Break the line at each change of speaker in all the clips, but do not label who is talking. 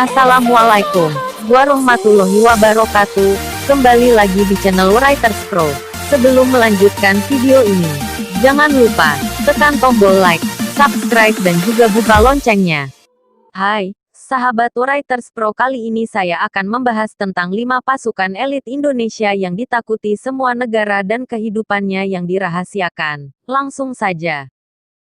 Assalamualaikum warahmatullahi wabarakatuh. Kembali lagi di channel Writers Pro. Sebelum melanjutkan video ini, jangan lupa tekan tombol like, subscribe dan juga buka loncengnya. Hai, sahabat Writers Pro, kali ini saya akan membahas tentang 5 pasukan elit Indonesia yang ditakuti semua negara dan kehidupannya yang dirahasiakan. Langsung saja.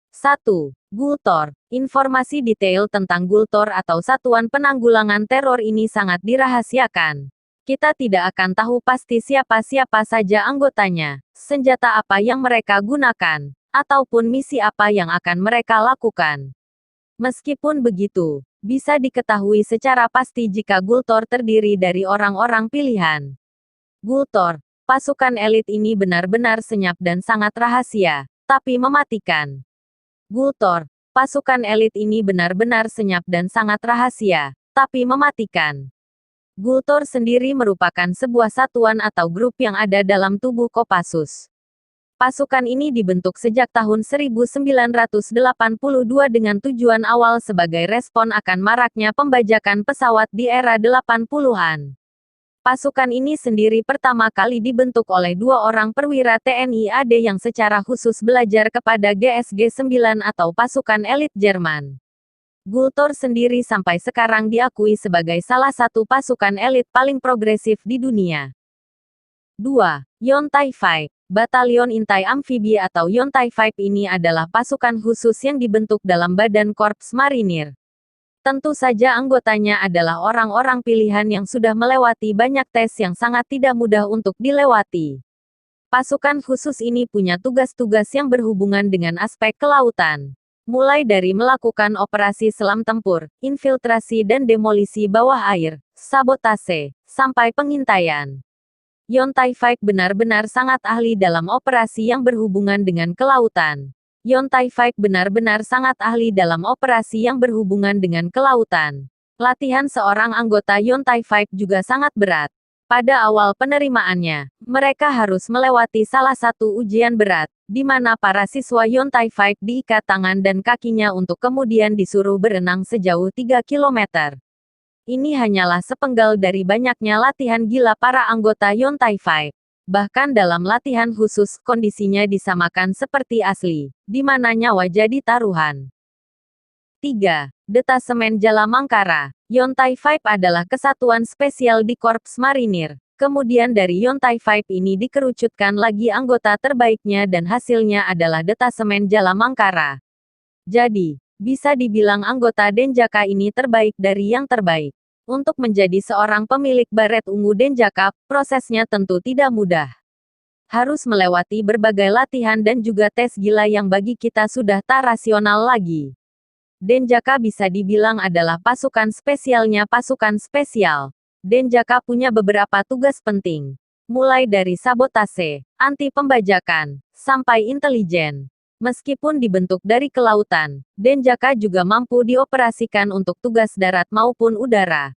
1. Gultor. Informasi detail tentang Gultor atau Satuan Penanggulangan Teror ini sangat dirahasiakan. Kita tidak akan tahu pasti siapa-siapa saja anggotanya, senjata apa yang mereka gunakan, ataupun misi apa yang akan mereka lakukan. Meskipun begitu, bisa diketahui secara pasti jika Gultor terdiri dari orang-orang pilihan. Gultor, pasukan elit ini benar-benar senyap dan sangat rahasia, tapi mematikan. Gultor, pasukan elit ini benar-benar senyap dan sangat rahasia, tapi mematikan. Gultor sendiri merupakan sebuah satuan atau grup yang ada dalam tubuh Kopassus. Pasukan ini dibentuk sejak tahun 1982 dengan tujuan awal sebagai respon akan maraknya pembajakan pesawat di era 80-an. Pasukan ini sendiri pertama kali dibentuk oleh 2 orang perwira TNI AD yang secara khusus belajar kepada GSG 9 atau pasukan elit Jerman. Gultor sendiri sampai sekarang diakui sebagai salah satu pasukan elit paling progresif di dunia. 2. Yontai 5. Batalion Intai Amfibi atau Yontai 5 ini adalah pasukan khusus yang dibentuk dalam Badan Korps Marinir. Tentu saja anggotanya adalah orang-orang pilihan yang sudah melewati banyak tes yang sangat tidak mudah untuk dilewati. Pasukan khusus ini punya tugas-tugas yang berhubungan dengan aspek kelautan. Mulai dari melakukan operasi selam tempur, infiltrasi dan demolisi bawah air, sabotase, sampai pengintaian. Yontai 5 benar-benar sangat ahli dalam operasi yang berhubungan dengan kelautan. Yontai 5 benar-benar sangat ahli dalam operasi yang berhubungan dengan kelautan. Latihan seorang anggota Yontai 5 juga sangat berat. Pada awal penerimaannya, mereka harus melewati salah satu ujian berat, di mana para siswa Yontai 5 diikat tangan dan kakinya untuk kemudian disuruh berenang sejauh 3 km. Ini hanyalah sepenggal dari banyaknya latihan gila para anggota Yontai 5. Bahkan dalam latihan khusus, kondisinya disamakan seperti asli, di mana nyawa jadi taruhan. 3. Detasemen Jala Mangkara. Yontai 5 adalah kesatuan spesial di Korps Marinir. Kemudian dari Yontai 5 ini dikerucutkan lagi anggota terbaiknya dan hasilnya adalah Detasemen Jala Mangkara. Jadi, bisa dibilang anggota Denjaka ini terbaik dari yang terbaik. Untuk menjadi seorang pemilik baret ungu Denjaka, prosesnya tentu tidak mudah. Harus melewati berbagai latihan dan juga tes gila yang bagi kita sudah tak rasional lagi. Denjaka bisa dibilang adalah pasukan spesialnya pasukan spesial. Denjaka punya beberapa tugas penting. Mulai dari sabotase, anti pembajakan, sampai intelijen. Meskipun dibentuk dari kelautan, Denjaka juga mampu dioperasikan untuk tugas darat maupun udara.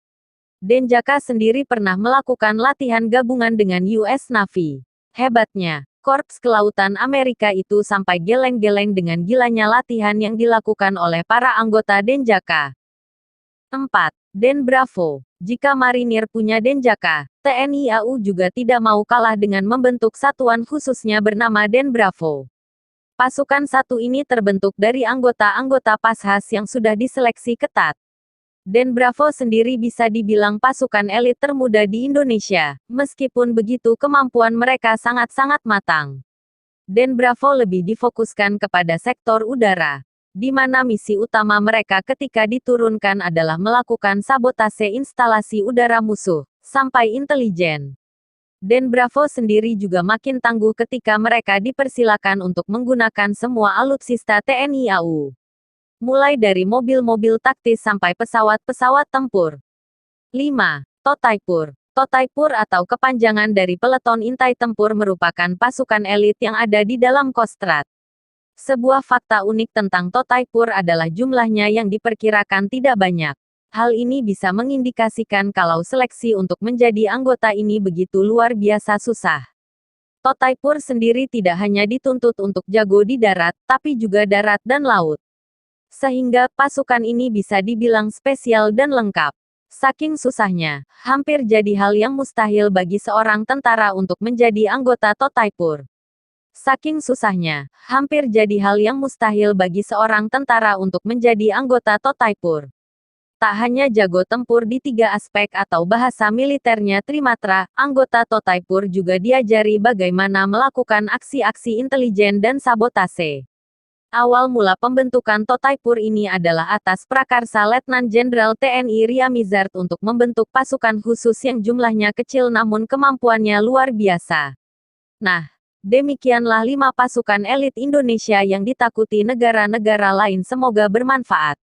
Denjaka sendiri pernah melakukan latihan gabungan dengan US Navy. Hebatnya, Korps Kelautan Amerika itu sampai geleng-geleng dengan gilanya latihan yang dilakukan oleh para anggota Denjaka. 4. Den Bravo. Jika marinir punya Denjaka, TNI AU juga tidak mau kalah dengan membentuk satuan khususnya bernama Den Bravo. Pasukan satu ini terbentuk dari anggota-anggota Pashas yang sudah diseleksi ketat. Den Bravo sendiri bisa dibilang pasukan elit termuda di Indonesia. Meskipun begitu, kemampuan mereka sangat-sangat matang. Den Bravo lebih difokuskan kepada sektor udara, di mana misi utama mereka ketika diturunkan adalah melakukan sabotase instalasi udara musuh, sampai intelijen. Den Bravo sendiri juga makin tangguh ketika mereka dipersilakan untuk menggunakan semua alutsista TNI AU. Mulai dari mobil-mobil taktis sampai pesawat-pesawat tempur. 5. Totaipur. Totaipur atau kepanjangan dari Peleton Intai Tempur merupakan pasukan elit yang ada di dalam Kostrad. Sebuah fakta unik tentang Totaipur adalah jumlahnya yang diperkirakan tidak banyak. Hal ini bisa mengindikasikan kalau seleksi untuk menjadi anggota ini begitu luar biasa susah. Totaipur sendiri tidak hanya dituntut untuk jago di darat, tapi juga darat dan laut. Sehingga pasukan ini bisa dibilang spesial dan lengkap. Saking susahnya, hampir jadi hal yang mustahil bagi seorang tentara untuk menjadi anggota Totaipur. Saking susahnya, hampir jadi hal yang mustahil bagi seorang tentara untuk menjadi anggota Totaipur. Tak hanya jago tempur di 3 aspek atau bahasa militernya Trimatra, anggota Totaipur juga diajari bagaimana melakukan aksi-aksi intelijen dan sabotase. Awal mula pembentukan Totaipur ini adalah atas prakarsa Letnan Jenderal TNI Ria Mizard untuk membentuk pasukan khusus yang jumlahnya kecil namun kemampuannya luar biasa. Nah, demikianlah 5 pasukan elit Indonesia yang ditakuti negara-negara lain. Semoga bermanfaat.